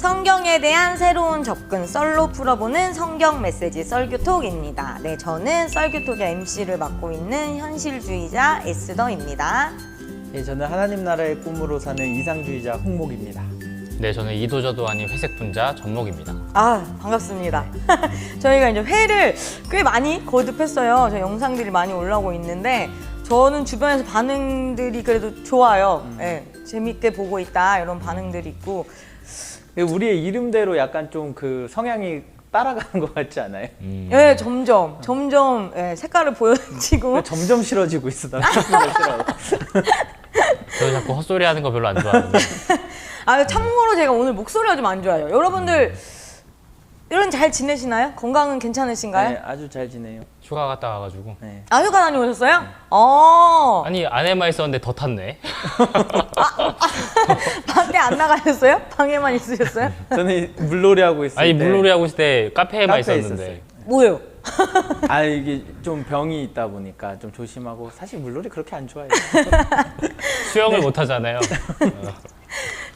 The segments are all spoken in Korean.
성경에 대한 새로운 접근 썰로 풀어보는 성경 메시지 썰교톡입니다. 네, 저는 썰교톡의 MC를 맡고 있는 현실주의자 에스더입니다. 예, 저는 하나님 나라의 꿈으로 사는 이상주의자 홍목입니다. 네, 저는 이도저도 아닌 회색 분자 전목입니다. 아, 반갑습니다. 저희가 이제 회를 꽤 많이 거듭했어요. 저 영상들이 많이 올라오고 있는데 저는 주변에서 반응들이 그래도 좋아요. 네, 재밌게 보고 있다 이런 반응들이 있고 우리의 이름대로 약간 좀 그 성향이 따라가는 것 같지 않아요? 네, 점점 네, 색깔을 보여지고 점점 싫어지고 있어. 나 싫어. 저 자꾸 헛소리 하는 거 별로 안 좋아하는데. 아, 참고로 제가 오늘 목소리가 좀 안 좋아요. 여러분들 이런 잘 지내시나요? 건강은 괜찮으신가요? 네, 아주 잘 지내요. 휴가 갔다 와가지고. 네. 아, 휴가 다녀오셨어요? 아니, 안에만 있었는데 더 탔네. 밖에 안 나가셨어요? 방에만 있으셨어요? 저는 물놀이 하고 있을 아니, 때 물놀이 하고 있을 때 카페에만 카페에 있었는데. 있었어요. 뭐예요? 아, 이게 좀 병이 있다 보니까 좀 조심하고 사실 물놀이 그렇게 안 좋아해요. 수영을 못 하잖아요.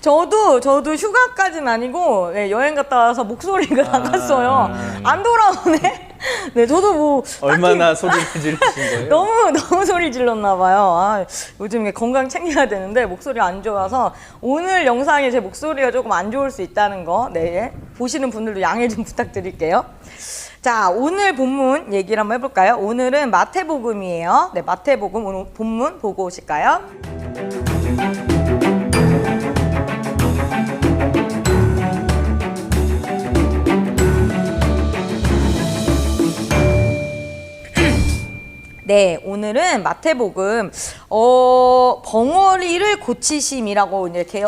저도 휴가까지는 아니고 네, 여행 갔다 와서 목소리가 나갔어요. 안 돌아오네. 네, 저도 뭐 얼마나 소리를 지르신 거예요? 너무 소리 질렀나 봐요. 아, 요즘 건강 챙겨야 되는데 목소리가 안 좋아서 오늘 영상에 제 목소리가 조금 안 좋을 수 있다는 거, 네, 보시는 분들도 양해 좀 부탁드릴게요. 자, 오늘 본문 얘기를 한번 해볼까요? 오늘은 마태복음이에요. 네, 마태복음 오늘 본문 보고 오실까요? 네, 오늘은 마태복음 벙어리를 고치심이라고 이제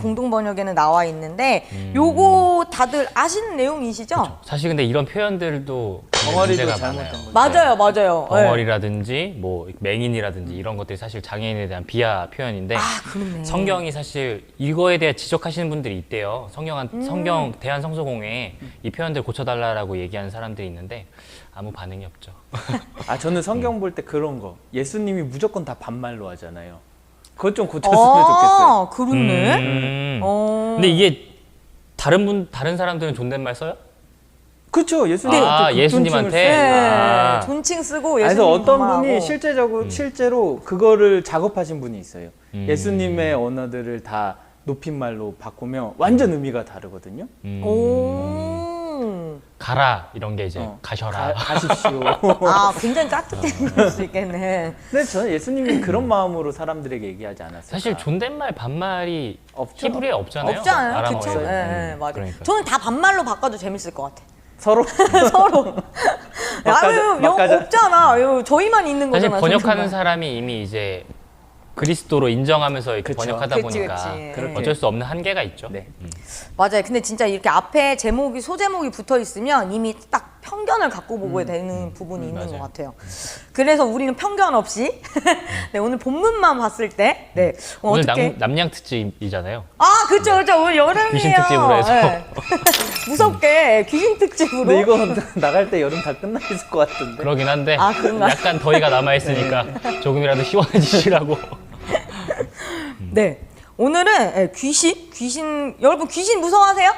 공동 번역에는 나와 있는데 요거 다들 아시는 내용이시죠? 사실 근데 이런 표현들도 벙어리도 문제가 잘못된 많아요. 거죠. 맞아요. 벙어리라든지 뭐 맹인이라든지 이런 것들이 사실 장애인에 대한 비하 표현인데 그렇네. 성경이 사실 이거에 대해 지적하시는 분들이 있대요. 성경 대한성서공회에 이 표현들 고쳐달라고 얘기하는 사람들이 있는데 아무 반응이 없죠. 아, 저는 성경 볼 때 그런 거 예수님이 무조건 다 반말로 하잖아요. 그것 좀 고쳤으면 좋겠어요. 그렇네. 근데 이게 다른 사람들은 존댓말 써요? 그렇죠. 예수님한테 예수님한테? 네, 존칭 쓰고 그래서 예수님 어떤 반말하고. 분이 실제로 그거를 작업하신 분이 있어요. 예수님의 언어들을 다 높임말로 바꾸면 완전 의미가 다르거든요. 가라 이런 게 이제 가셔라. 가십시오. 아, 굉장히 따뜻할 수 있겠네. 근데 저는 예수님이 그런 마음으로 사람들에게 얘기하지 않았어요. 사실 존댓말 반말이 없죠. 히브리에 없잖아요. 없잖아요. 아람어에. 그쵸? 네, 맞아요. 그러니까. 저는 다 반말로 바꿔도 재밌을 것 같아. 서로 서로. 아유, 영 막가자. 없잖아. 아유, 저희만 있는 사실 거잖아. 번역하는 존댓말. 사람이 이미 이제 그리스도로 인정하면서 이렇게 그쵸. 번역하다 그치, 보니까 그치. 어쩔 수 없는 한계가 있죠. 네. 맞아요. 근데 진짜 이렇게 앞에 소제목이 붙어 있으면 이미 딱 편견을 갖고 보게 되는 부분이 있는 맞아요. 것 같아요. 그래서 우리는 편견 없이 네, 오늘 본문만 봤을 때 네, 오늘 어떻게 남양 특집이잖아요. 그렇죠. 오늘 여름이에요. 귀신 특집으로 해서. 네. 무섭게 귀신 특집으로. 근데 이거 나갈 때 여름 다 끝나 있을 것 같은데. 그러긴 한데 그런가? 약간 더위가 남아 있으니까 조금이라도 시원해지시라고. 네. 오늘은 귀신 여러분 귀신 무서워하세요?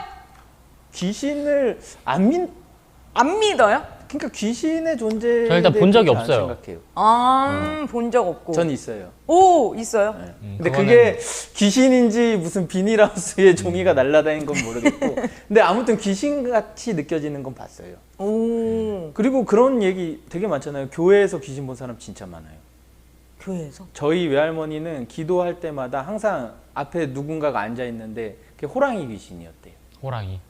귀신을 안 믿어요? 그러니까 귀신의 존재에 저 일단 본 적이 대해 그렇게 안 없어요. 생각해요. 본 적 없고. 전 있어요. 오, 있어요? 네. 근데 그거는- 그게 귀신인지 무슨 비닐하우스에 종이가 날아다니는 건 모르겠고 근데 아무튼 귀신같이 느껴지는 건 봤어요. 오, 그리고 그런 얘기 되게 많잖아요. 교회에서 귀신 본 사람 진짜 많아요. 교회에서? 저희 외할머니는 기도할 때마다 항상 앞에 누군가가 앉아 있는데 그게 호랑이 귀신이었대요. 호랑이.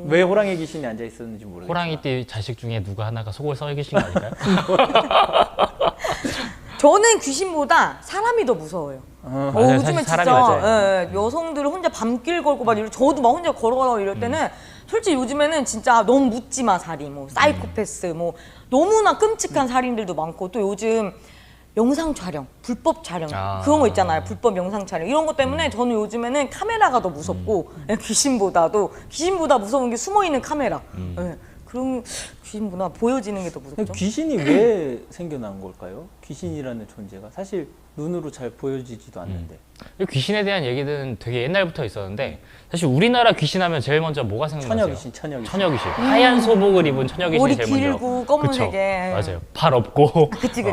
왜 호랑이 귀신이 앉아 있었는지 모르겠어요. 호랑이띠 자식 중에 누가 하나가 속을 썩여 계신 거 아닐까요? 저는 귀신보다 사람이 더 무서워요. 맞아요. 요즘에 사실 사람이 진짜 맞아요. 여성들 혼자 밤길 걸고 막 저도 막 혼자 걸어가고 이럴 때는 솔직히 요즘에는 진짜 너무 묻지마 살인, 뭐 사이코패스, 뭐 너무나 끔찍한 살인들도 많고 또 요즘 영상 촬영, 불법 촬영 그런 거 있잖아요. 불법 영상 촬영 이런 것 때문에 저는 요즘에는 카메라가 더 무섭고 귀신보다 무서운 게 숨어 있는 카메라. 그런 귀신 문화 보여지는 게 더 무섭죠. 귀신이 왜 생겨난 걸까요? 귀신이라는 존재가 사실 눈으로 잘 보여지지도 않는데. 귀신에 대한 얘기는 되게 옛날부터 있었는데 사실 우리나라 귀신하면 제일 먼저 뭐가 생각나세요? 처녀귀신. 처녀귀신. 하얀 소복을 입은 처녀귀신이 머리 제일 먼저. 길고 검은색에. 그쵸? 맞아요. 팔 없고. 그치.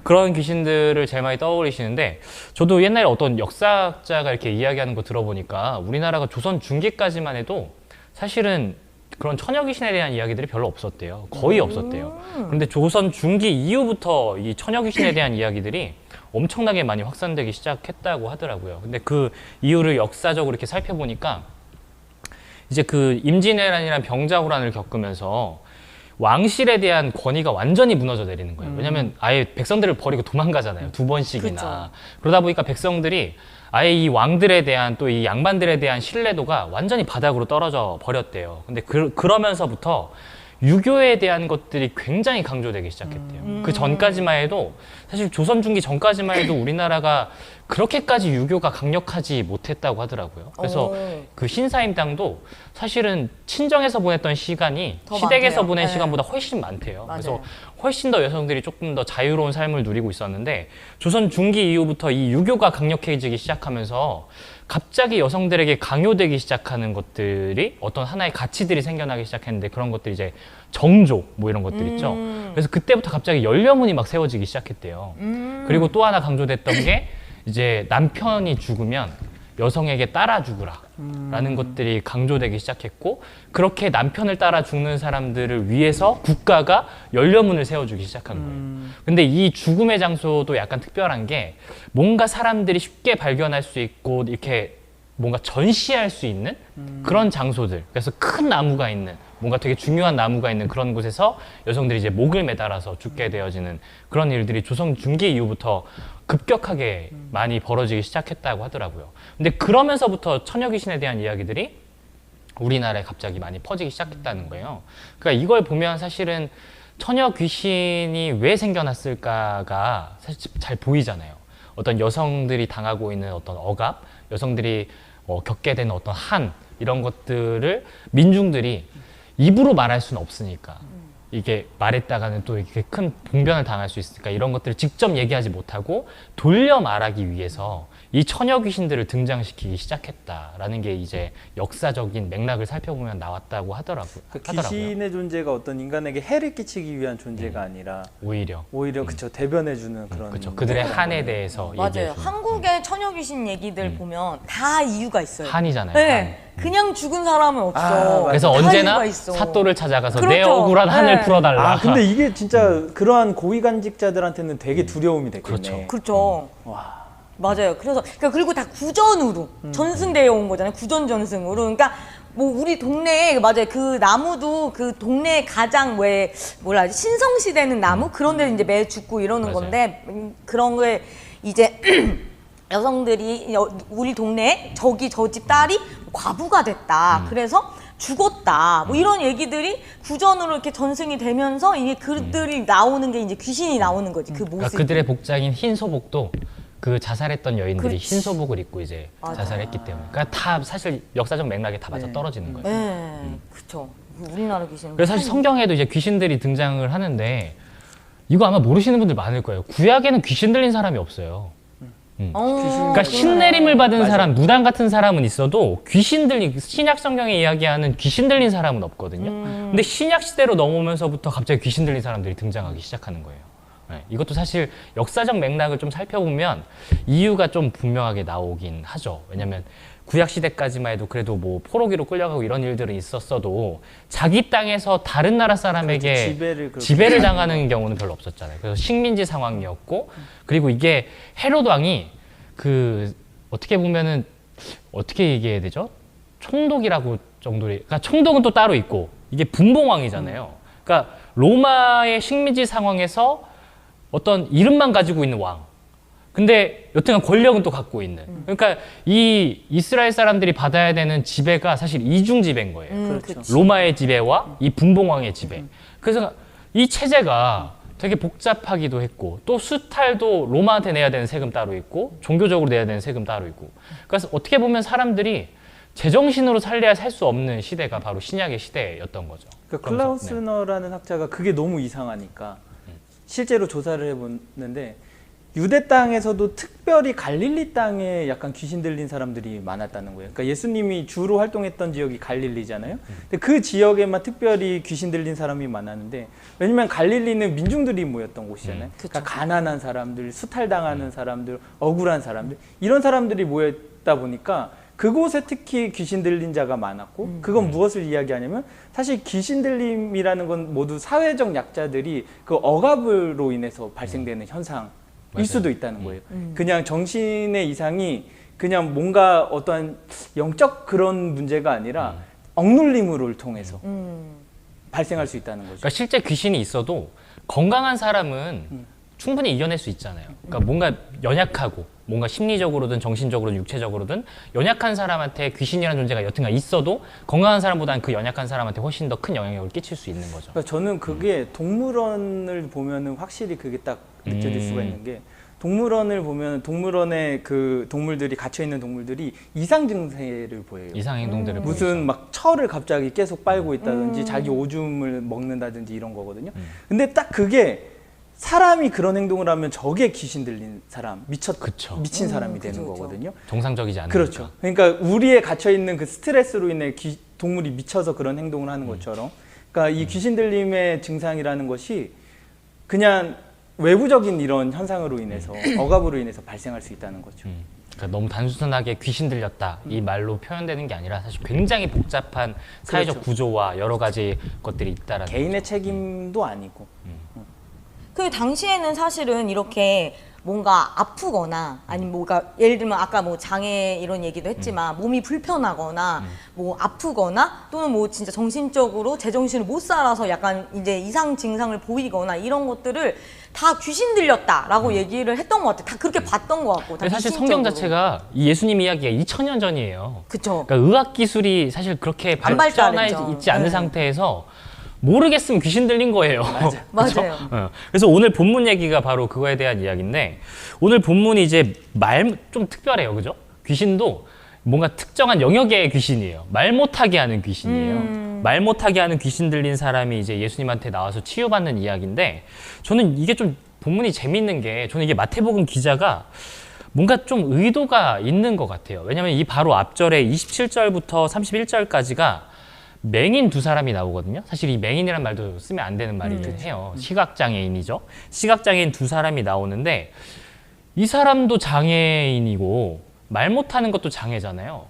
그런 귀신들을 제일 많이 떠올리시는데 저도 옛날에 어떤 역사학자가 이렇게 이야기하는 거 들어보니까 우리나라가 조선 중기까지만 해도 사실은 그런 처녀귀신에 대한 이야기들이 별로 없었대요. 거의 없었대요. 그런데 조선 중기 이후부터 이 처녀귀신에 대한 이야기들이 엄청나게 많이 확산되기 시작했다고 하더라고요. 근데 그 이유를 역사적으로 이렇게 살펴보니까 이제 그 임진왜란이라는 병자호란을 겪으면서 왕실에 대한 권위가 완전히 무너져 내리는 거예요. 왜냐하면 아예 백성들을 버리고 도망가잖아요. 2번씩이나. 그쵸. 그러다 보니까 백성들이 아예 이 왕들에 대한 또 이 양반들에 대한 신뢰도가 완전히 바닥으로 떨어져 버렸대요. 근데 그러면서부터 유교에 대한 것들이 굉장히 강조되기 시작했대요. 그 전까지만 해도 사실 조선 중기 전까지만 해도 우리나라가 그렇게까지 유교가 강력하지 못했다고 하더라고요. 그래서 그 신사임당도 사실은 친정에서 보냈던 시간이 더 시댁에서 많대요. 보낸 네. 시간보다 훨씬 많대요. 맞아요. 그래서 훨씬 더 여성들이 조금 더 자유로운 삶을 누리고 있었는데 조선 중기 이후부터 이 유교가 강력해지기 시작하면서 갑자기 여성들에게 강요되기 시작하는 것들이 어떤 하나의 가치들이 생겨나기 시작했는데 그런 것들이 이제 정조 뭐 이런 것들 있죠. 그래서 그때부터 갑자기 연려문이 막 세워지기 시작했대요. 그리고 또 하나 강조됐던 게 이제 남편이 죽으면 여성에게 따라 죽으라 라는 것들이 강조되기 시작했고 그렇게 남편을 따라 죽는 사람들을 위해서 국가가 연려문을 세워주기 시작한 거예요. 근데 이 죽음의 장소도 약간 특별한 게 뭔가 사람들이 쉽게 발견할 수 있고 이렇게 뭔가 전시할 수 있는 그런 장소들. 그래서 큰 나무가 있는 뭔가 되게 중요한 나무가 있는 그런 곳에서 여성들이 이제 목을 매달아서 죽게 되어지는 그런 일들이 조선 중기 이후부터 급격하게 많이 벌어지기 시작했다고 하더라고요. 근데 그러면서부터 처녀귀신에 대한 이야기들이 우리나라에 갑자기 많이 퍼지기 시작했다는 거예요. 그러니까 이걸 보면 사실은 처녀귀신이 왜 생겨났을까가 사실 잘 보이잖아요. 어떤 여성들이 당하고 있는 어떤 억압, 여성들이 겪게 되는 어떤 한 이런 것들을 민중들이 입으로 말할 수는 없으니까 이게 말했다가는 또 이렇게 큰 봉변을 당할 수 있으니까 이런 것들을 직접 얘기하지 못하고 돌려 말하기 위해서 이 처녀 귀신들을 등장시키기 시작했다라는 게 이제 역사적인 맥락을 살펴보면 나왔다고 하더라고요. 귀신의 존재가 어떤 인간에게 해를 끼치기 위한 존재가 아니라 오히려 그쵸 대변해주는 그런 그렇죠. 그들의 한에 대해서 맞아요. 얘기해주는 한국의 처녀 귀신 얘기들 보면 다 이유가 있어요. 한이잖아요. 네, 그냥 죽은 사람은 없어. 그래서 다 언제나 이유가 있어. 사또를 찾아가서 그렇죠. 내 억울한 한을 네. 풀어달라. 아 근데 이게 진짜 그러한 고위간직자들한테는 되게 두려움이 됐겠네. 그렇죠. 와. 맞아요. 그러니까 그리고 다 구전으로 전승되어 온 거잖아요. 구전 전승으로. 그러니까 뭐 우리 동네에 맞아요. 그 나무도 그 동네에 가장 신성시되는 나무 그런 데 이제 매 죽고 이러는 맞아요. 건데 그런 걸 이제 여성들이 우리 동네에 저 집 딸이 과부가 됐다. 그래서 죽었다. 뭐 이런 얘기들이 구전으로 이렇게 전승이 되면서 이게 그들이 나오는 게 이제 귀신이 나오는 거지. 그 모습. 그러니까 그들의 복장인 흰 소복도 그 자살했던 여인들이 그렇지. 흰 소복을 입고 이제 맞아. 자살했기 때문에 그러니까 다 사실 역사적 맥락에 다 맞아 떨어지는 거예요. 네, 그렇죠. 우리나라 귀신. 그래서 사실 성경에도 이제 귀신들이 등장을 하는데 이거 아마 모르시는 분들 많을 거예요. 구약에는 귀신 들린 사람이 없어요. 그러니까 신내림을 받은 맞아요. 사람, 무당 같은 사람은 있어도 귀신 들린 신약 성경에 이야기하는 귀신 들린 사람은 없거든요. 근데 신약 시대로 넘어오면서부터 갑자기 귀신 들린 사람들이 등장하기 시작하는 거예요. 네, 이것도 사실 역사적 맥락을 좀 살펴보면 이유가 좀 분명하게 나오긴 하죠. 왜냐면 구약 시대까지만 해도 그래도 뭐 포로기로 끌려가고 이런 일들은 있었어도 자기 땅에서 다른 나라 사람에게 그렇죠. 지배를 당하는 경우는 별로 없었잖아요. 그래서 식민지 상황이었고 그리고 이게 헤롯 왕이 그 어떻게 보면은 어떻게 얘기해야 되죠? 총독이라고 정도로 그러니까 총독은 또 따로 있고 이게 분봉왕이잖아요. 그러니까 로마의 식민지 상황에서 어떤 이름만 가지고 있는 왕. 근데 여튼간 권력은 또 갖고 있는. 그러니까 이 이스라엘 사람들이 받아야 되는 지배가 사실 이중 지배인 거예요. 그렇죠. 로마의 지배와 이 분봉왕의 지배. 그래서 이 체제가 되게 복잡하기도 했고 또 수탈도 로마한테 내야 되는 세금 따로 있고 종교적으로 내야 되는 세금 따로 있고. 그래서 어떻게 보면 사람들이 제정신으로 살래야 살 수 없는 시대가 바로 신약의 시대였던 거죠. 그러니까 그러면서, 클라우스너라는 학자가 그게 너무 이상하니까 실제로 조사를 해봤는데 유대 땅에서도 특별히 갈릴리 땅에 약간 귀신 들린 사람들이 많았다는 거예요. 그러니까 예수님이 주로 활동했던 지역이 갈릴리잖아요. 근데 그 지역에만 특별히 귀신 들린 사람이 많았는데 왜냐면 갈릴리는 민중들이 모였던 곳이잖아요. 그러니까 가난한 사람들, 수탈당하는 사람들, 억울한 사람들 이런 사람들이 모였다 보니까 그곳에 특히 귀신 들린 자가 많았고 그건 무엇을 이야기하냐면 사실 귀신 들림이라는 건 모두 사회적 약자들이 그 억압으로 인해서 발생되는 현상일 수도 있다는 거예요. 그냥 정신의 이상이 그냥 뭔가 어떠한 영적 그런 문제가 아니라 억눌림을 통해서 발생할 수 있다는 거죠. 그러니까 실제 귀신이 있어도 건강한 사람은 충분히 이겨낼 수 있잖아요. 그러니까 뭔가 연약하고 뭔가 심리적으로든 정신적으로든 육체적으로든 연약한 사람한테 귀신이라는 존재가 여튼간 있어도 건강한 사람보다는 그 연약한 사람한테 훨씬 더 큰 영향력을 끼칠 수 있는 거죠. 그러니까 저는 그게 동물원을 보면은 확실히 그게 딱 느껴질 수가 있는 게 동물원을 보면 동물원에 그 동물들이 갇혀 있는 동물들이 이상 증세를 보여요. 이상 행동들을 무슨 막 철을 갑자기 계속 빨고 있다든지 자기 오줌을 먹는다든지 이런 거거든요. 근데 딱 그게 사람이 그런 행동을 하면 저게 귀신 들린 사람, 그쵸. 미친 사람이 되는 그죠. 거거든요. 정상적이지 않으니까. 그렇죠. 그러니까 우리에 갇혀 있는 그 스트레스로 인해 동물이 미쳐서 그런 행동을 하는 것처럼, 그러니까 이 귀신 들림의 증상이라는 것이 그냥 외부적인 이런 현상으로 인해서 억압으로 인해서 발생할 수 있다는 거죠. 그러니까 너무 단순하게 귀신 들렸다 이 말로 표현되는 게 아니라 사실 굉장히 복잡한 사회적 그렇죠. 구조와 여러 가지 것들이 있다라는 개인의 거죠. 책임도 아니고. 그 당시에는 사실은 이렇게 뭔가 아프거나 아니면 뭐가 예를 들면 아까 뭐 장애 이런 얘기도 했지만 몸이 불편하거나 뭐 아프거나 또는 뭐 진짜 정신적으로 제정신을 못 살아서 약간 이제 이상 증상을 보이거나 이런 것들을 다 귀신 들렸다라고 얘기를 했던 것 같아요. 다 그렇게 봤던 것 같고. 다 근데 사실 성경 미신적으로. 자체가 이 예수님 이야기가 2000년 전이에요. 그쵸. 그러니까 의학 기술이 사실 그렇게 안 발전해 발달했죠. 있지 않은 네. 상태에서 모르겠으면 귀신 들린 거예요. 맞아요. 그래서 오늘 본문 얘기가 바로 그거에 대한 이야기인데 오늘 본문이 이제 말 좀 특별해요, 그죠? 귀신도 뭔가 특정한 영역의 귀신이에요. 말 못하게 하는 귀신이에요. 말 못하게 하는 귀신 들린 사람이 이제 예수님한테 나와서 치유받는 이야기인데 저는 이게 좀 본문이 재밌는 게 저는 이게 마태복음 기자가 뭔가 좀 의도가 있는 것 같아요. 왜냐하면 이 바로 앞절에 27절부터 31절까지가 맹인 두 사람이 나오거든요. 사실 이 맹인이란 말도 쓰면 안 되는 말이긴 해요. 시각장애인이죠. 시각장애인 두 사람이 나오는데 이 사람도 장애인이고 말 못하는 것도 장애잖아요.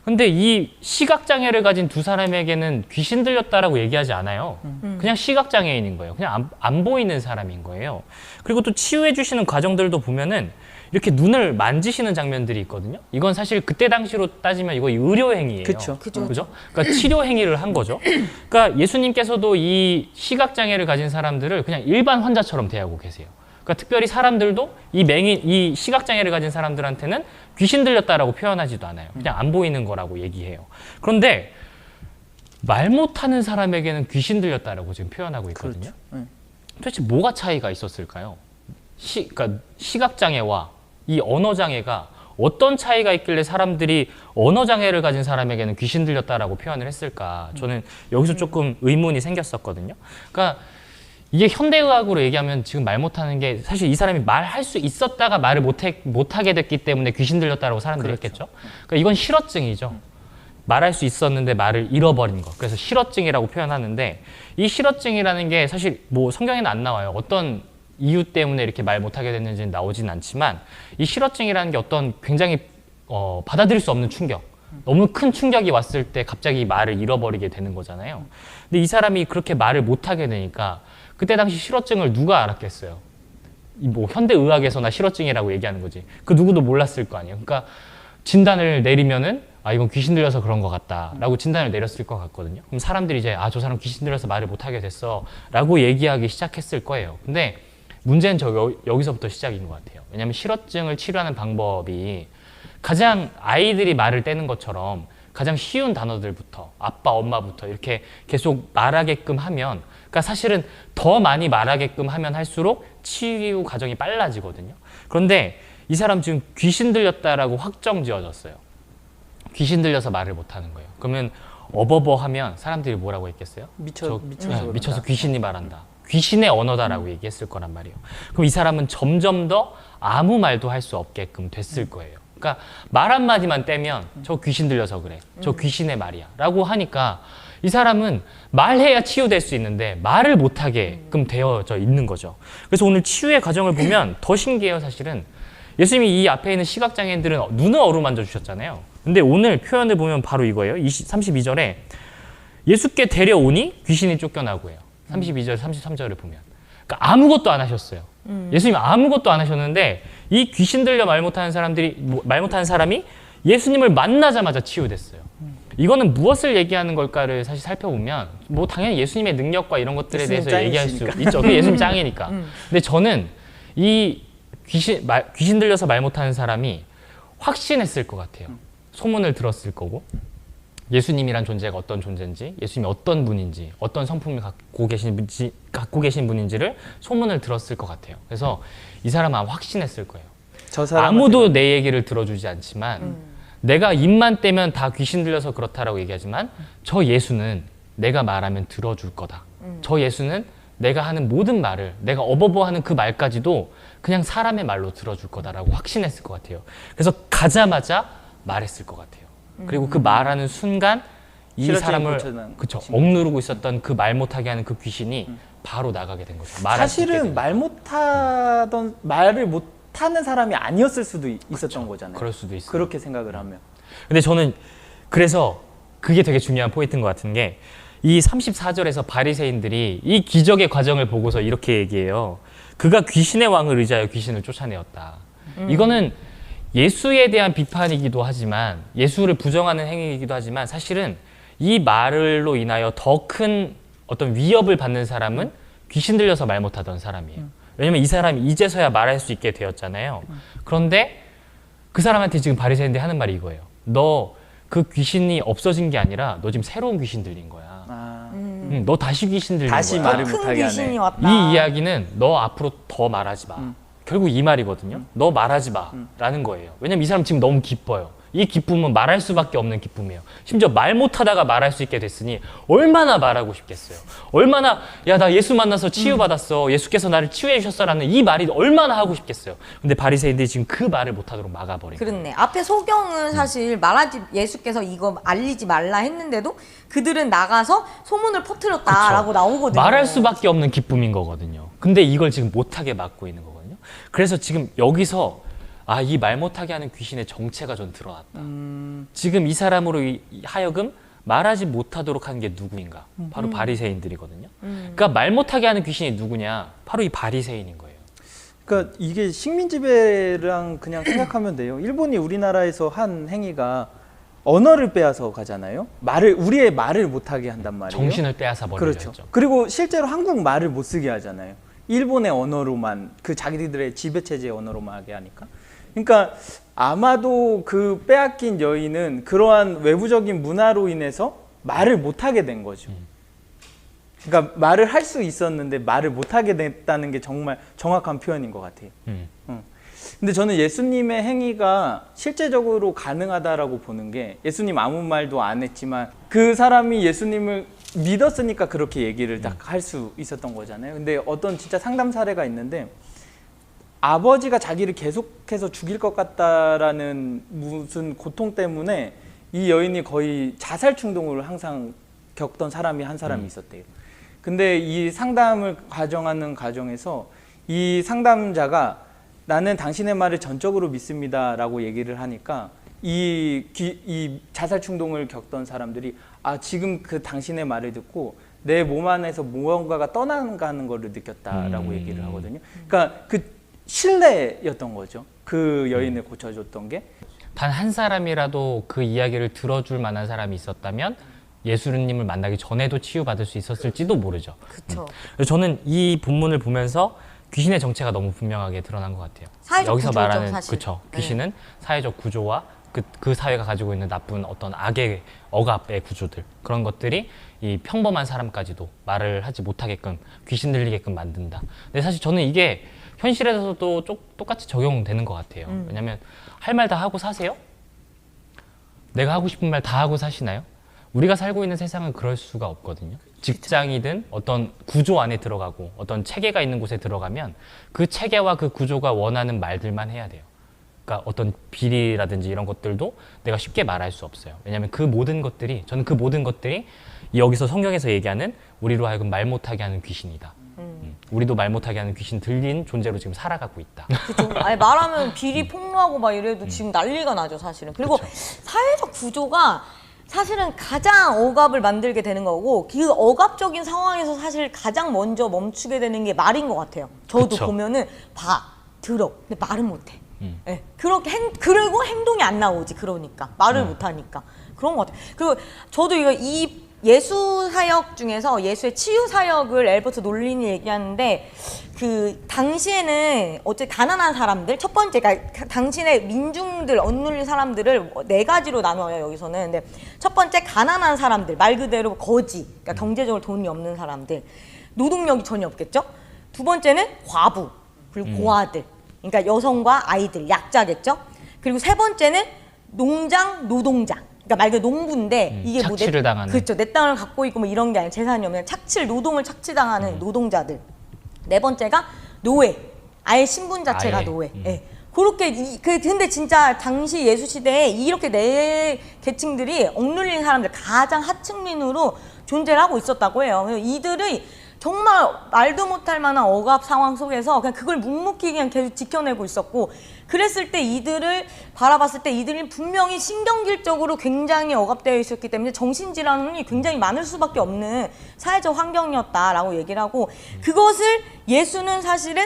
근데 이 시각장애를 가진 두 사람에게는 귀신 들렸다라고 얘기하지 않아요. 그냥 시각장애인인 거예요. 그냥 안 보이는 사람인 거예요. 그리고 또 치유해 주시는 과정들도 보면은 이렇게 눈을 만지시는 장면들이 있거든요. 이건 사실 그때 당시로 따지면 이거 의료 행위예요. 그쵸. 그죠? 그러니까 치료 행위를 한 거죠. 그러니까 예수님께서도 이 시각 장애를 가진 사람들을 그냥 일반 환자처럼 대하고 계세요. 그러니까 특별히 사람들도 이 시각 장애를 가진 사람들한테는 귀신 들렸다라고 표현하지도 않아요. 그냥 안 보이는 거라고 얘기해요. 그런데 말 못하는 사람에게는 귀신 들렸다라고 지금 표현하고 있거든요. 그렇죠. 도대체 뭐가 차이가 있었을까요? 그러니까 시각 장애와 이 언어 장애가 어떤 차이가 있길래 사람들이 언어 장애를 가진 사람에게는 귀신 들렸다라고 표현을 했을까? 저는 여기서 조금 의문이 생겼었거든요. 그러니까 이게 현대의학으로 얘기하면 지금 말 못하는 게 사실 이 사람이 말할 수 있었다가 말을 못하게 됐기 때문에 귀신 들렸다라고 사람들이 했겠죠. 그러니까 이건 실어증이죠. 말할 수 있었는데 말을 잃어버린 것. 그래서 실어증이라고 표현하는데 이 실어증이라는 게 사실 뭐 성경에는 안 나와요. 어떤 이유 때문에 이렇게 말 못하게 됐는지는 나오진 않지만 이 실어증이라는 게 어떤 굉장히 받아들일 수 없는 충격, 너무 큰 충격이 왔을 때 갑자기 말을 잃어버리게 되는 거잖아요. 근데 이 사람이 그렇게 말을 못하게 되니까 그때 당시 실어증을 누가 알았겠어요? 뭐 현대의학에서나 실어증이라고 얘기하는 거지. 그 누구도 몰랐을 거 아니에요. 그러니까 진단을 내리면은 이건 귀신 들려서 그런 것 같다라고 진단을 내렸을 것 같거든요. 그럼 사람들이 이제 저 사람 귀신 들려서 말을 못하게 됐어라고 얘기하기 시작했을 거예요. 근데 문제는 여기서부터 시작인 것 같아요. 왜냐하면 실어증을 치료하는 방법이 가장 아이들이 말을 떼는 것처럼 가장 쉬운 단어들부터 아빠, 엄마부터 이렇게 계속 말하게끔 하면 그러니까 사실은 더 많이 말하게끔 하면 할수록 치유 과정이 빨라지거든요. 그런데 이 사람 지금 귀신 들렸다라고 확정 지어졌어요. 귀신 들려서 말을 못하는 거예요. 그러면 어버버하면 사람들이 뭐라고 했겠어요? 미쳐서 미쳐서 귀신이 말한다. 귀신의 언어다라고 얘기했을 거란 말이에요. 그럼 이 사람은 점점 더 아무 말도 할 수 없게끔 됐을 거예요. 그러니까 말 한마디만 떼면 저 귀신 들려서 그래. 저 귀신의 말이야. 라고 하니까 이 사람은 말해야 치유될 수 있는데 말을 못하게끔 되어져 있는 거죠. 그래서 오늘 치유의 과정을 보면 더 신기해요, 사실은. 예수님이 이 앞에 있는 시각장애인들은 눈을 어루만져 주셨잖아요. 근데 오늘 표현을 보면 바로 이거예요. 32절에 예수께 데려오니 귀신이 쫓겨나고 해요. 32절, 33절을 보면. 그러니까 아무것도 안 하셨어요. 예수님 아무것도 안 하셨는데 이 귀신 들려 말 못하는 사람이 예수님을 만나자마자 치유됐어요. 이거는 무엇을 얘기하는 걸까를 사실 살펴보면 뭐 당연히 예수님의 능력과 이런 것들에 대해서 얘기할 수 있죠. 그게 예수님 짱이니까. 근데 저는 이 귀신 들려서 말 못하는 사람이 확신했을 것 같아요. 소문을 들었을 거고 예수님이란 존재가 어떤 존재인지, 예수님이 어떤 분인지, 어떤 성품을 갖고 계신 분인지를 소문을 들었을 것 같아요. 그래서 이 사람은 아마 확신했을 거예요. 아무도 내 얘기를 들어주지 않지만 내가 입만 떼면 다 귀신 들려서 그렇다라고 얘기하지만 저 예수는 내가 말하면 들어줄 거다. 저 예수는 내가 하는 모든 말을, 내가 어버버하는 그 말까지도 그냥 사람의 말로 들어줄 거다라고 확신했을 것 같아요. 그래서 가자마자 말했을 것 같아요. 그리고 그 말하는 순간 이 사람을 억누르고 있었던 그 말 못하게 하는 그 귀신이 바로 나가게 된 거죠. 사실은 말을 못하는 사람이 아니었을 수도 있었던 거잖아요. 그럴 수도 있어요. 그렇게 생각을 하면. 근데 저는 그래서 그게 되게 중요한 포인트인 것 같은 게 이 34절에서 바리새인들이 이 기적의 과정을 보고서 이렇게 얘기해요. 그가 귀신의 왕을 의지하여 귀신을 쫓아내었다. 이거는 예수에 대한 비판이기도 하지만 예수를 부정하는 행위이기도 하지만 사실은 이 말로 인하여 더 큰 어떤 위협을 받는 사람은 귀신 들려서 말 못하던 사람이에요. 왜냐면 이 사람이 이제서야 말할 수 있게 되었잖아요. 그런데 그 사람한테 지금 바리새인들이 하는 말이 이거예요. 너 그 귀신이 없어진 게 아니라 너 지금 새로운 귀신 들린 거야. 너 다시 귀신 들린 다시 거야. 말을 못하게 하네. 왔다. 이 이야기는 너 앞으로 더 말하지 마. 결국 이 말이거든요. 너 말하지 마라는 거예요. 왜냐면 이 사람 지금 너무 기뻐요. 이 기쁨은 말할 수밖에 없는 기쁨이에요. 심지어 말 못하다가 말할 수 있게 됐으니 얼마나 말하고 싶겠어요. 얼마나 야 나 예수 만나서 치유받았어. 예수께서 나를 치유해 주셨어라는 이 말이 얼마나 하고 싶겠어요. 근데 바리새인들이 지금 그 말을 못하도록 막아버린 거예요. 그렇네. 앞에 소경은 사실 예수께서 이거 알리지 말라 했는데도 그들은 나가서 소문을 퍼뜨렸다라고 나오거든요. 말할 수밖에 없는 기쁨인 거거든요. 근데 이걸 지금 못하게 막고 있는 거거든요. 그래서 지금 여기서 이 말 못하게 하는 귀신의 정체가 전 드러났다. 지금 이 사람으로 하여금 말하지 못하도록 하는 게 누구인가? 바로 바리새인들이거든요. 그러니까 말 못하게 하는 귀신이 누구냐? 바로 이 바리새인인 거예요. 그러니까 이게 식민지배랑 그냥 생각하면 돼요. 일본이 우리나라에서 한 행위가 언어를 빼앗아 가잖아요. 우리의 말을 못하게 한단 말이에요. 정신을 빼앗아 버리죠. 그렇죠. 그리고 실제로 한국 말을 못 쓰게 하잖아요. 일본의 언어로만, 그 자기들의 지배체제의 언어로만 하게 하니까. 그러니까 아마도 그 빼앗긴 여인은 그러한 외부적인 문화로 인해서 말을 못하게 된 거죠. 그러니까 말을 할 수 있었는데 말을 못하게 됐다는 게 정말 정확한 표현인 것 같아요. 근데 저는 예수님의 행위가 실제적으로 가능하다라고 보는 게, 예수님 아무 말도 안 했지만 그 사람이 예수님을 믿었으니까 그렇게 얘기를 딱 할 수 있었던 거잖아요. 근데 어떤 진짜 상담 사례가 있는데, 아버지가 자기를 계속해서 죽일 것 같다라는 무슨 고통 때문에 이 여인이 거의 자살 충동을 항상 겪던 사람이 한 사람이 있었대요. 근데 이 상담을 과정하는 과정에서 이 상담자가 나는 당신의 말을 전적으로 믿습니다 라고 얘기를 하니까 이 자살 충동을 겪던 사람들이 지금 그 당신의 말을 듣고 내 몸 안에서 무언가가 떠나가는 걸 느꼈다라고 얘기를 하거든요. 그러니까 그 신뢰였던 거죠. 그 여인을 고쳐줬던 게. 단 한 사람이라도 그 이야기를 들어줄 만한 사람이 있었다면 예수님을 만나기 전에도 치유받을 수 있었을지도 모르죠. 그렇죠. 저는 이 본문을 보면서 귀신의 정체가 너무 분명하게 드러난 것 같아요. 사회적 여기서 구조죠, 말하는 사실. 그쵸. 귀신은 사회적 구조와 그 사회가 가지고 있는 나쁜 어떤 악의 억압의 구조들, 그런 것들이 이 평범한 사람까지도 말을 하지 못하게끔, 귀신 들리게끔 만든다. 근데 사실 저는 이게 현실에서도 똑같이 적용되는 것 같아요. 왜냐면 할 말 다 하고 사세요? 내가 하고 싶은 말 다 하고 사시나요? 우리가 살고 있는 세상은 그럴 수가 없거든요. 직장이든 어떤 구조 안에 들어가고 어떤 체계가 있는 곳에 들어가면 그 체계와 그 구조가 원하는 말들만 해야 돼요. 그러니까 어떤 비리라든지 이런 것들도 내가 쉽게 말할 수 없어요. 왜냐하면 그 모든 것들이, 저는 그 모든 것들이 여기서 성경에서 얘기하는 우리로 하여금 말 못하게 하는 귀신이다. 우리도 말 못하게 하는 귀신 들린 존재로 지금 살아가고 있다. 그쵸. 아니, 말하면 비리 폭로하고 막 이래도 지금 난리가 나죠, 사실은. 그리고 그쵸. 사회적 구조가 사실은 가장 억압을 만들게 되는 거고, 그 억압적인 상황에서 사실 가장 먼저 멈추게 되는 게 말인 것 같아요. 저도 그쵸. 보면은 봐, 들어, 근데 말은 못해. 네, 그렇게 그리고 행동이 안 나오지. 그러니까 말을 못하니까 그런 것 같아요. 그리고 저도 이 예수 사역 중에서 예수의 치유 사역을 엘버트 놀린이 얘기하는데, 그 당시에는 어째 가난한 사람들, 첫 번째가 당신의 민중들, 억눌린 사람들을 4가지로 나눠요, 여기서는. 근데 첫 번째 가난한 사람들, 말 그대로 거지, 그러니까 경제적으로 돈이 없는 사람들, 노동력이 전혀 없겠죠. 두 번째는 과부, 그리고 고아들, 그러니까 여성과 아이들, 약자겠죠. 그리고 세 번째는 농장 노동자, 그러니까 말 그대로 농부인데 이게 착취를 당하는. 그렇죠. 내 땅을 갖고 있고 뭐 이런 게 아니라 재산이 없는 노동을 착취당하는 노동자들. 네 번째가 노예, 아예 신분 자체가 아예. 노예. 예. 그렇게 근데 진짜 당시 예수 시대에 이렇게 4계층들이 억눌린 사람들, 가장 하층민으로 존재를 하고 있었다고 해요. 그래서 이들이 정말 말도 못할 만한 억압 상황 속에서 그냥 그걸 묵묵히 그냥 계속 지켜내고 있었고, 그랬을 때 이들을 바라봤을 때 이들이 분명히 신경질적으로 굉장히 억압되어 있었기 때문에 정신질환이 굉장히 많을 수밖에 없는 사회적 환경이었다라고 얘기를 하고, 그것을 예수는 사실은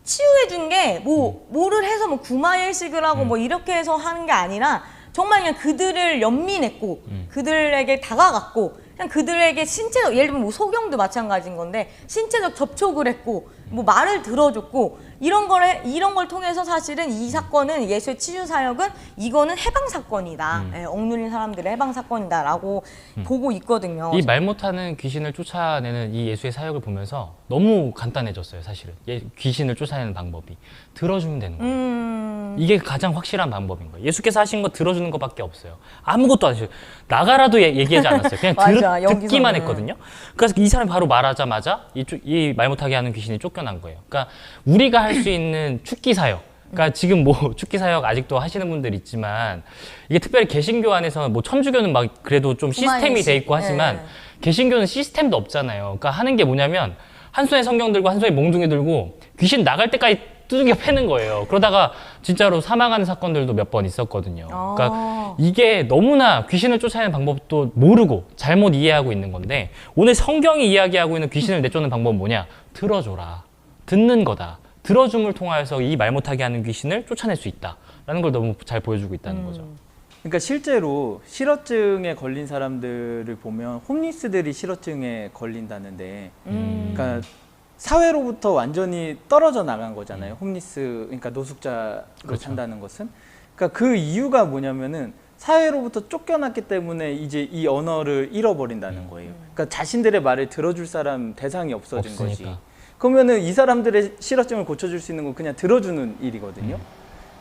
치유해 준 게 뭐를 해서 뭐 구마일식을 하고 뭐 이렇게 해서 하는 게 아니라 정말 그냥 그들을 연민했고 그들에게 다가갔고, 그냥 그들에게 신체적, 예를 들면 뭐 소경도 마찬가지인 건데 신체적 접촉을 했고 뭐 말을 들어줬고, 이런 걸 통해서 사실은 이 사건은 예수의 치유 사역은 이거는 해방 사건이다. 예, 억눌린 사람들의 해방 사건이다라고 보고 있거든요. 이 말 못하는 귀신을 쫓아내는 이 예수의 사역을 보면서 너무 간단해졌어요, 사실은. 귀신을 쫓아내는 방법이 들어주면 되는 거예요. 이게 가장 확실한 방법인 거예요. 예수께서 하신 거 들어주는 것밖에 없어요. 아무것도 안 하셔요. 나가라도 얘기하지 않았어요. 그냥 맞아, 듣기만 여기서는. 했거든요. 그래서 이 사람이 바로 말하자마자 이 말 못하게 하는 귀신이 쫓겨난 거예요. 그러니까 우리가 할 수 있는 축기 사역, 그러니까 지금 뭐 축기 사역 아직도 하시는 분들 있지만, 이게 특별히 개신교 안에서 뭐 천주교는 막 그래도 좀 시스템이 돼 있고 하지만 네. 개신교는 시스템도 없잖아요. 그러니까 하는 게 뭐냐면 한 손에 성경 들고 한 손에 몽둥이 들고 귀신 나갈 때까지 두들겨 패는 거예요. 그러다가 진짜로 사망하는 사건들도 몇 번 있었거든요. 그러니까 이게 너무나 귀신을 쫓아내는 방법도 모르고 잘못 이해하고 있는 건데, 오늘 성경이 이야기하고 있는 귀신을 내쫓는 방법은 뭐냐? 들어줘라. 듣는 거다. 들어줌을 통하여서 이 말 못하게 하는 귀신을 쫓아낼 수 있다라는 걸 너무 잘 보여주고 있다는 거죠. 그러니까 실제로 실어증에 걸린 사람들을 보면 홈리스들이 실어증에 걸린다는데, 그러니까 사회로부터 완전히 떨어져 나간 거잖아요. 홈리스, 그러니까 노숙자로 그렇죠. 산다는 것은. 그러니까 그 이유가 뭐냐면은 사회로부터 쫓겨났기 때문에 이제 이 언어를 잃어버린다는 거예요. 그러니까 자신들의 말을 들어줄 사람, 대상이 없어진 없으니까. 거지. 그러면은 이 사람들의 실어증을 고쳐줄 수 있는 건 그냥 들어주는 일이거든요.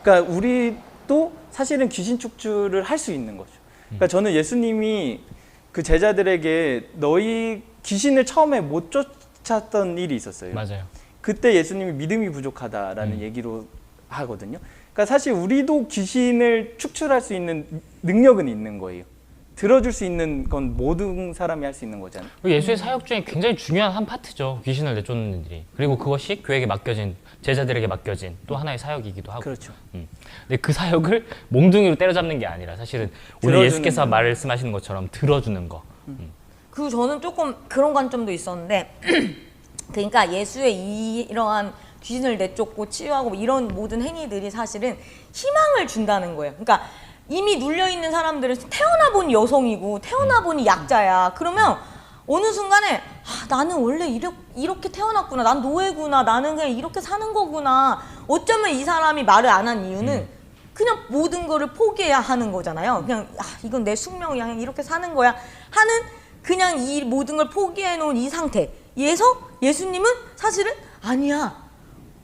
그러니까 우리도 사실은 귀신 축출을 할 수 있는 거죠. 그러니까 저는 예수님이 그 제자들에게 너희 귀신을 처음에 못 쫓았던 일이 있었어요. 맞아요. 그때 예수님이 믿음이 부족하다라는 얘기로 하거든요. 그러니까 사실 우리도 귀신을 축출할 수 있는 능력은 있는 거예요. 들어줄 수 있는 건 모든 사람이 할 수 있는 거잖아요. 예수의 사역 중에 굉장히 중요한 한 파트죠. 귀신을 내쫓는 일이. 그리고 그것이 교회에게 맡겨진, 제자들에게 맡겨진 또 하나의 사역이기도 하고. 그렇죠. 근데 그 사역을 몽둥이로 때려잡는 게 아니라 사실은 오늘 들어주는 예수께서 거. 말씀하시는 것처럼 들어주는 거. 그 저는 조금 그런 관점도 있었는데 그러니까 예수의 이러한 귀신을 내쫓고 치유하고 이런 모든 행위들이 사실은 희망을 준다는 거예요. 그러니까 이미 눌려있는 사람들은 태어나 보니 여성이고 태어나 보니 약자야. 그러면 어느 순간에 나는 원래 이렇게 태어났구나. 난 노예구나. 나는 그냥 이렇게 사는 거구나. 어쩌면 이 사람이 말을 안 한 이유는 그냥 모든 거를 포기해야 하는 거잖아요. 그냥 이건 내 숙명이야. 그냥 이렇게 사는 거야 하는, 그냥 이 모든 걸 포기해 놓은 이 상태에서 예수님은 사실은 아니야.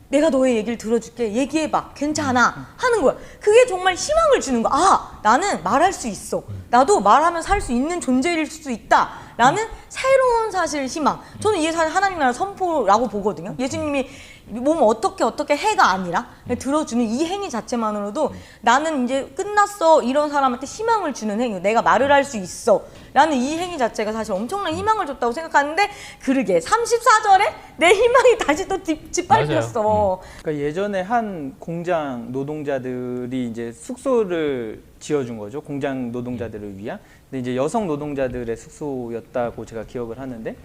내가 너의 얘기를 들어줄게. 얘기해봐. 괜찮아. 하는 거야. 그게 정말 희망을 주는 거야. 아, 나는 말할 수 있어. 나도 말하면 살 수 있는 존재일 수 있다. 라는 새로운 사실 희망. 저는 이게 사실 하나님 나라 선포라고 보거든요. 예수님이 몸 어떻게 해가 아니라 그냥 들어주는 이 행위 자체만으로도 나는 이제 끝났어. 이런 사람한테 희망을 주는 행위. 내가 말을 할 수 있어. 라는 이 행위 자체가 사실 엄청난 희망을 줬다고 생각하는데 그러게 34절에 내 희망이 다시 또 짓밟혔어. 그러니까 예전에 한 공장 노동자들이 이제 숙소를 지어준 거죠. 공장 노동자들을 위한. 근데 이제 여성 노동자들의 숙소였다고 제가 기억을 하는데,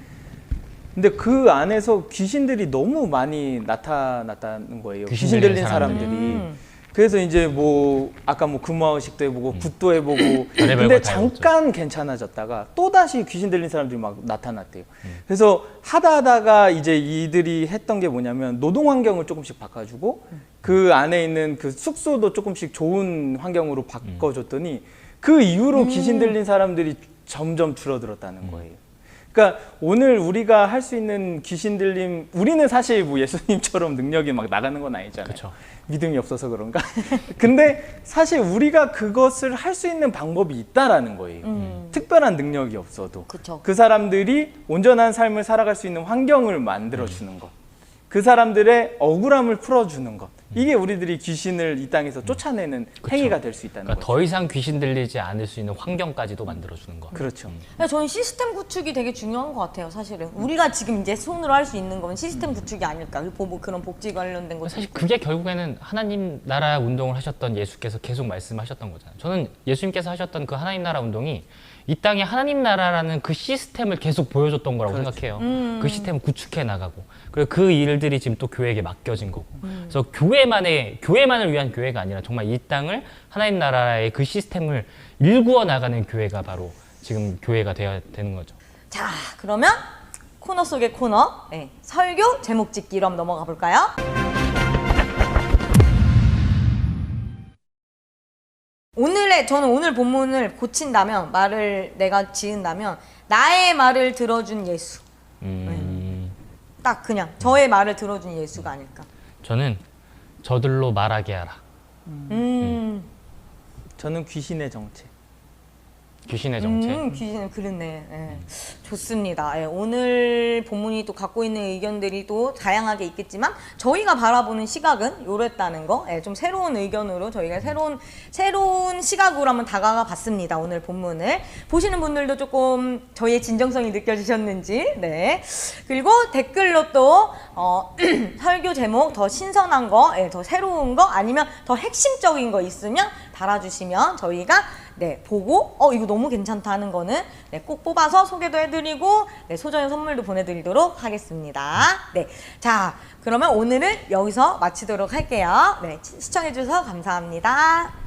근데 그 안에서 귀신들이 너무 많이 나타났다는 거예요. 귀신 들린 사람들이. 그래서 이제 뭐 아까 뭐 근무의식도 해보고 굿도 해보고 근데 잠깐 괜찮아졌다가 또 다시 귀신 들린 사람들이 막 나타났대요. 그래서 하다가 이제 이들이 했던 게 뭐냐면 노동 환경을 조금씩 바꿔주고 그 안에 있는 그 숙소도 조금씩 좋은 환경으로 바꿔줬더니 그 이후로 귀신 들린 사람들이 점점 줄어들었다는 거예요. 그러니까 오늘 우리가 할 수 있는 귀신 들림, 우리는 사실 뭐 예수님처럼 능력이 막 나가는 건 아니잖아요. 그쵸. 믿음이 없어서 그런가? 근데 사실 우리가 그것을 할 수 있는 방법이 있다라는 거예요. 특별한 능력이 없어도. 그쵸. 그 사람들이 온전한 삶을 살아갈 수 있는 환경을 만들어주는 것. 그 사람들의 억울함을 풀어주는 것. 이게 우리들이 귀신을 이 땅에서 쫓아내는 행위가 될 수 있다는 그러니까 거죠. 더 이상 귀신 들리지 않을 수 있는 환경까지도 만들어주는 거. 그렇죠. 그러니까 저는 시스템 구축이 되게 중요한 것 같아요, 사실은. 우리가 지금 이제 손으로 할 수 있는 건 시스템 구축이 아닐까. 그리고 그런 복지 관련된 것. 사실 그게 결국에는 하나님 나라 운동을 하셨던 예수께서 계속 말씀하셨던 거잖아요. 저는 예수님께서 하셨던 그 하나님 나라 운동이 이 땅에 하나님 나라라는 그 시스템을 계속 보여줬던 거라고 생각해요. 그 시스템을 구축해 나가고 그리고 그 일들이 지금 또 교회에게 맡겨진 거고. 그래서 교회만을 위한 교회가 아니라 정말 이 땅을 하나님 나라의 그 시스템을 일구어 나가는 교회가 바로 지금 교회가 되어야 되는 거죠. 자, 그러면 코너 속의 코너, 네, 설교 제목 짓기로 한번 넘어가 볼까요? 저는 오늘 본문을 고친다면, 말을 내가 지은다면, 나의 말을 들어준 예수. 딱 그냥 저의 말을 들어준 예수가 아닐까. 저는 저들로 말하게 하라. 저는 귀신의 정체. 귀신의 정체. 귀신은 그렇네. 예. 좋습니다. 예, 오늘 본문이 또 갖고 있는 의견들이 또 다양하게 있겠지만 저희가 바라보는 시각은 요랬다는 거. 예, 좀 새로운 의견으로 저희가 새로운 시각으로 한번 다가가 봤습니다. 오늘 본문을 보시는 분들도 조금 저희의 진정성이 느껴지셨는지. 네. 그리고 댓글로 또 설교 제목 더 신선한 거, 예, 더 새로운 거 아니면 더 핵심적인 거 있으면 달아주시면 저희가 네, 보고 이거 너무 괜찮다 하는 거는 네, 꼭 뽑아서 소개도 해드리고 네, 소정의 선물도 보내드리도록 하겠습니다. 네, 자 그러면 오늘은 여기서 마치도록 할게요. 네, 시청해주셔서 감사합니다.